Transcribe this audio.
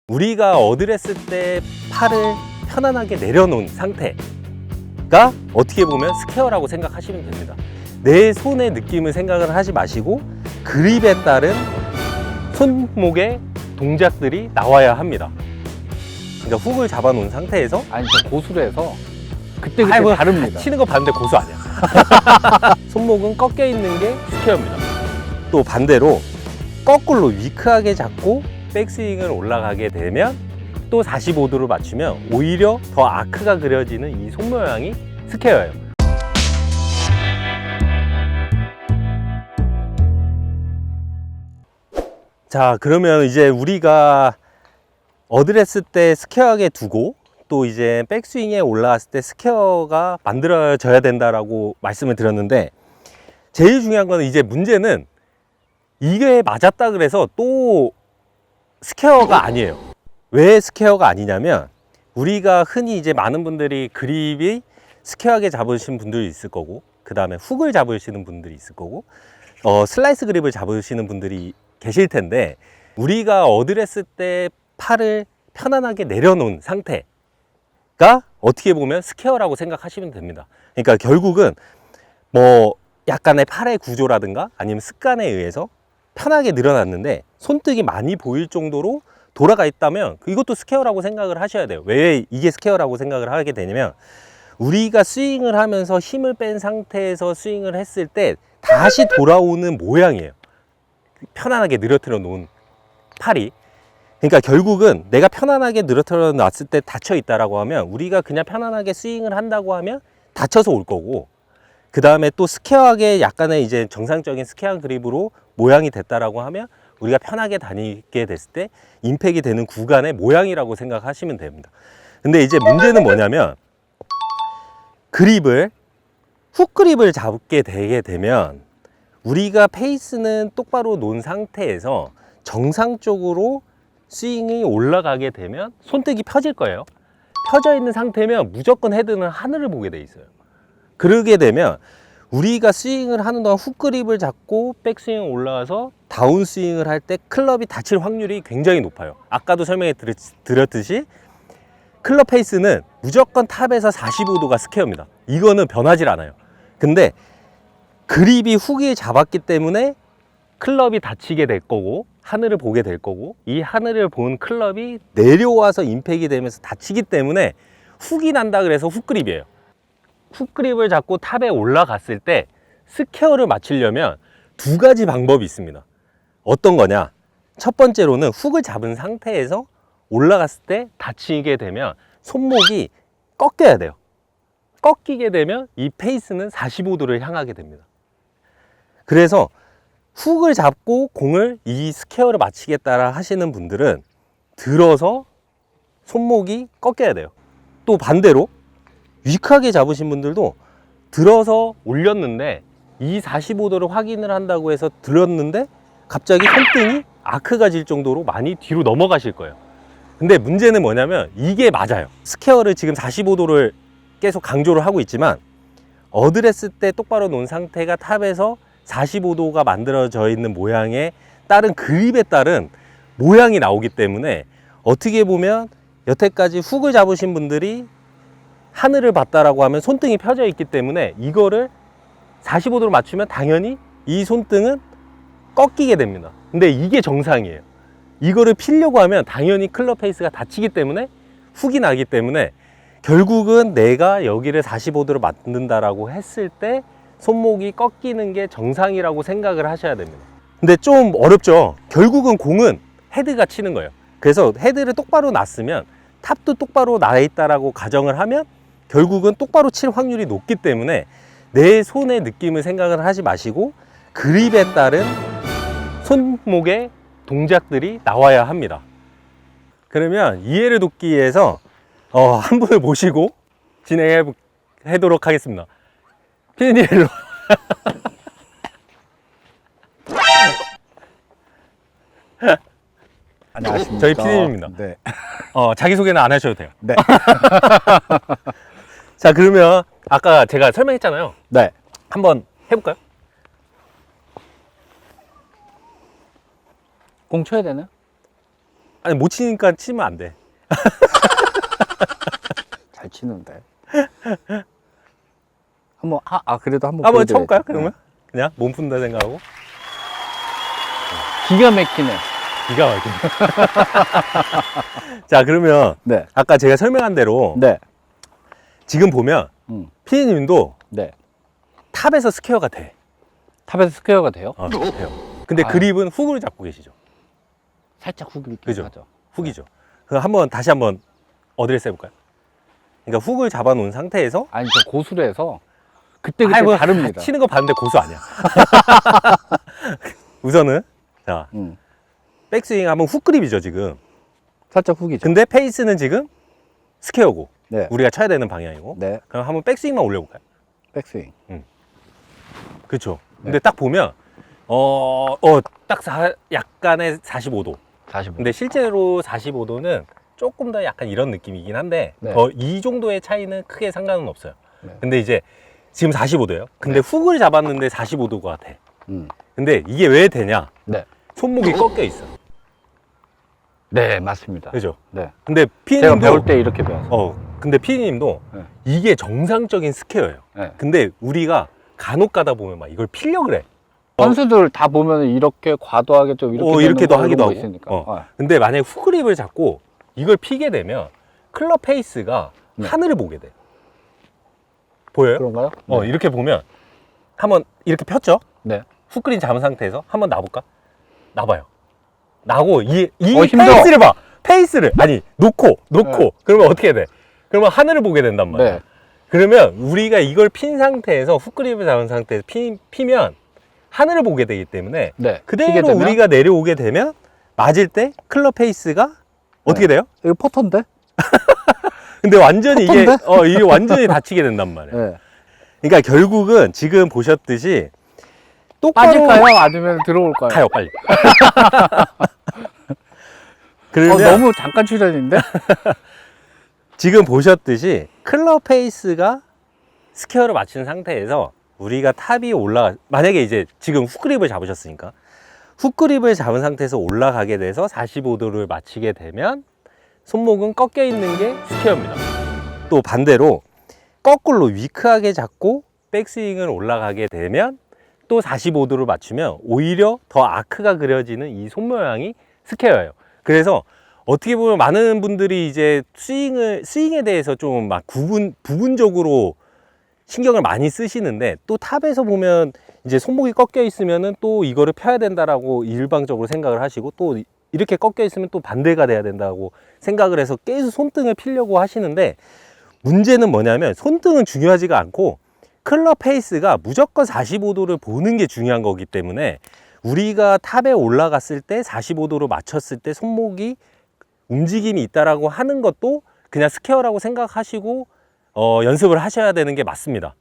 우리가 어드레스 때 팔을 편안하게 내려놓은 상태가 어떻게 보면 스퀘어라고 생각하시면 됩니다. 내 손의 느낌을 생각을 하지 마시고 그립에 따른 손목의 동작들이 나와야 합니다. 그러니까 훅을 잡아 놓은 상태에서 아니 저 고수로 해서 그때 아이고, 다릅니다. 치는 거 봤는데 고수 아니야. 손목은 꺾여 있는 게 스퀘어입니다. 또 반대로 거꾸로 위크하게 잡고 백스윙을 올라가게 되면 또 45도를 맞추면 오히려 더 아크가 그려지는 이 손 모양이 스퀘어예요. 자, 그러면 이제 우리가 어드레스 때 스퀘어하게 두고 또 이제 백스윙에 올라갔을 때 스퀘어가 만들어져야 된다라고 말씀을 드렸는데, 제일 중요한 거는 이제 문제는 이게 맞았다 그래서 또 스퀘어가 아니에요. 왜 스퀘어가 아니냐면, 우리가 흔히 이제 많은 분들이 그립이 스퀘어하게 잡으신 분들이 있을 거고, 그 다음에 훅을 잡으시는 분들이 있을 거고, 슬라이스 그립을 잡으시는 분들이 계실 텐데, 우리가 어드레스 때 팔을 편안하게 내려놓은 상태가 어떻게 보면 스퀘어라고 생각하시면 됩니다. 그러니까 결국은 뭐 약간의 팔의 구조라든가 아니면 습관에 의해서 편하게 늘어났는데 손등이 많이 보일 정도로 돌아가 있다면 이것도 스퀘어라고 생각을 하셔야 돼요. 왜 이게 스퀘어라고 생각을 하게 되냐면, 우리가 스윙을 하면서 힘을 뺀 상태에서 스윙을 했을 때 다시 돌아오는 모양이에요. 편안하게 늘어뜨려 놓은 팔이. 그러니까 결국은 내가 편안하게 늘어뜨려 놨을 때 닫혀 있다라고 하면, 우리가 그냥 편안하게 스윙을 한다고 하면 닫혀서 올 거고, 그 다음에 또 스퀘어하게 약간의 이제 정상적인 스퀘어 그립으로 모양이 됐다라고 하면 우리가 편하게 다니게 됐을 때 임팩이 되는 구간의 모양이라고 생각하시면 됩니다. 근데 이제 문제는 뭐냐면, 그립을 훅 그립을 잡게 되게 되면 우리가 페이스는 똑바로 놓은 상태에서 정상적으로 스윙이 올라가게 되면 손등이 펴질 거예요. 펴져 있는 상태면 무조건 헤드는 하늘을 보게 돼 있어요. 그러게 되면 우리가 스윙을 하는 동안 훅 그립을 잡고 백스윙 올라와서 다운 스윙을 할 때 클럽이 다칠 확률이 굉장히 높아요. 아까도 설명해 드렸듯이 클럽 페이스는 무조건 탑에서 45도가 스퀘어입니다. 이거는 변하질 않아요. 근데 그립이 훅이 잡았기 때문에 클럽이 닫히게 될 거고 하늘을 보게 될 거고, 이 하늘을 본 클럽이 내려와서 임팩이 되면서 닫히기 때문에 훅이 난다 그래서 훅 그립이에요. 훅 그립을 잡고 탑에 올라갔을 때 스퀘어를 맞추려면 두 가지 방법이 있습니다. 어떤 거냐? 첫 번째로는 훅을 잡은 상태에서 올라갔을 때 닫히게 되면 손목이 꺾여야 돼요. 꺾이게 되면 이 페이스는 45도를 향하게 됩니다. 그래서 훅을 잡고 공을 이 스퀘어를 맞추겠다 하시는 분들은 들어서 손목이 꺾여야 돼요. 또 반대로 위크하게 잡으신 분들도 들어서 올렸는데 이 45도를 확인을 한다고 해서 들었는데 갑자기 손등이 아크가 질 정도로 많이 뒤로 넘어가실 거예요. 근데 문제는 뭐냐면 이게 맞아요. 스퀘어를 지금 45도를 계속 강조를 하고 있지만 어드레스 때 똑바로 놓은 상태가 탑에서 45도가 만들어져 있는 모양에 따른 그립에 따른 모양이 나오기 때문에, 어떻게 보면 여태까지 훅을 잡으신 분들이 하늘을 봤다라고 하면 손등이 펴져 있기 때문에 이거를 45도로 맞추면 당연히 이 손등은 꺾이게 됩니다. 근데 이게 정상이에요. 이거를 피려고 하면 당연히 클럽 페이스가 닫히기 때문에 훅이 나기 때문에 결국은 내가 여기를 45도로 만든다라고 했을 때 손목이 꺾이는 게 정상이라고 생각을 하셔야 됩니다. 근데 좀 어렵죠. 결국은 공은 헤드가 치는 거예요. 그래서 헤드를 똑바로 놨으면 탑도 똑바로 나 있다라고 가정을 하면 결국은 똑바로 칠 확률이 높기 때문에 내 손의 느낌을 생각을 하지 마시고 그립에 따른 손목의 동작들이 나와야 합니다. 그러면 이해를 돕기 위해서 한 분을 모시고 진행하도록 하겠습니다. 피디님 일로. 안녕하십니까. 저희 피디님입니다. 네. 자기소개는 안 하셔도 돼요. 네. 자, 그러면 아까 제가 설명했잖아요. 네. 한번 해볼까요? 공 쳐야 되나? 아니 못 치니까 치면 안 돼. 잘 치는데. 한번 그래도 한번 한번 보여드려야지. 쳐볼까요? 그러면 그냥 몸 푼다 생각하고. 기가 막히네. 기가 막히네. 자 그러면 네. 아까 제가 설명한 대로 네. 지금 보면 피디님도 네. 탑에서 스퀘어가 돼. 탑에서 스퀘어가 돼요? 돼요. 근데 아. 그립은 훅으로 잡고 계시죠. 살짝 훅이 있긴 그죠? 하죠. 훅이죠. 그럼 다시 한번 어드레스 해볼까요? 그러니까 훅을 잡아놓은 상태에서 아니, 저 고수래서 그때 아이, 뭐 다릅니다. 치는 거 봤는데 고수 아니야. 우선은 자 백스윙 하면 훅 그립이죠 지금. 살짝 훅이죠. 근데 페이스는 지금 스퀘어고 네. 우리가 쳐야 되는 방향이고. 네. 그럼 한번 백스윙만 올려볼까요? 백스윙. 그렇죠. 네. 근데 딱 보면 약간의 45도. 45. 근데 실제로 45도는 조금 더 약간 이런 느낌이긴 한데 네. 이 정도의 차이는 크게 상관은 없어요. 네. 근데 이제 지금 45도예요. 근데 훅을 잡았는데 45도가 돼. 음. 근데 이게 왜 되냐? 네. 손목이 꺾여 있어. 네, 맞습니다. 그죠? 네. 근데 제가 피디님도 배울 때 이렇게 배웠어요. 근데 피디님도 네. 이게 정상적인 스퀘어예요. 네. 근데 우리가 간혹 가다 보면 막 이걸 피려 그래. 선수들 다 보면 이렇게 과도하게 좀 이렇게 이렇게도 되는 거 하기도 이런 거 하고. 있으니까. 근데 만약에 훅그립을 잡고 이걸 피게 되면 클럽 페이스가 네. 하늘을 보게 돼. 보여요? 그런가요? 이렇게 보면 한번 이렇게 폈죠? 네. 훅그린 잡은 상태에서 한번 놔볼까? 놔봐요. 나고 이 힘들어. 페이스를 봐. 페이스를 아니 놓고 네. 그러면 어떻게 돼? 그러면 하늘을 보게 된단 말이야. 네. 그러면 우리가 이걸 핀 상태에서 훅그립을 잡은 상태에서 피면 하늘을 보게 되기 때문에 네. 피게 그대로 되면? 우리가 내려오게 되면 맞을 때 클럽 페이스가 어떻게 돼요? 이거 포터인데? 근데 완전히 이게 포터인데? 이게 완전히 다치게 된단 말이야. 네. 그러니까 결국은 지금 보셨듯이 똑바로 빠질까요? 아니면 들어올까요? 가요 빨리. 그러면 너무 잠깐 출연인데? 지금 보셨듯이 클럽 페이스가 스퀘어를 맞춘 상태에서 우리가 탑이 만약에 이제 지금 훅그립을 잡으셨으니까 훅그립을 잡은 상태에서 올라가게 돼서 45도를 맞추게 되면 손목은 꺾여 있는 게 스퀘어입니다. 또 반대로 거꾸로 위크하게 잡고 백스윙을 올라가게 되면 또 45도를 맞추면 오히려 더 아크가 그려지는 이 손 모양이 스퀘어예요. 그래서 어떻게 보면 많은 분들이 이제 스윙에 대해서 좀 막 부분적으로 신경을 많이 쓰시는데 또 탑에서 보면 이제 손목이 꺾여 있으면은 또 이거를 펴야 된다라고 일방적으로 생각을 하시고 또 이렇게 꺾여 있으면 또 반대가 돼야 된다고 생각을 해서 계속 손등을 피려고 하시는데 문제는 뭐냐면 손등은 중요하지가 않고 클럽 페이스가 무조건 45도를 보는 게 중요한 거기 때문에 우리가 탑에 올라갔을 때 45도로 맞췄을 때 손목이 움직임이 있다라고 하는 것도 그냥 스퀘어라고 생각하시고 연습을 하셔야 되는 게 맞습니다.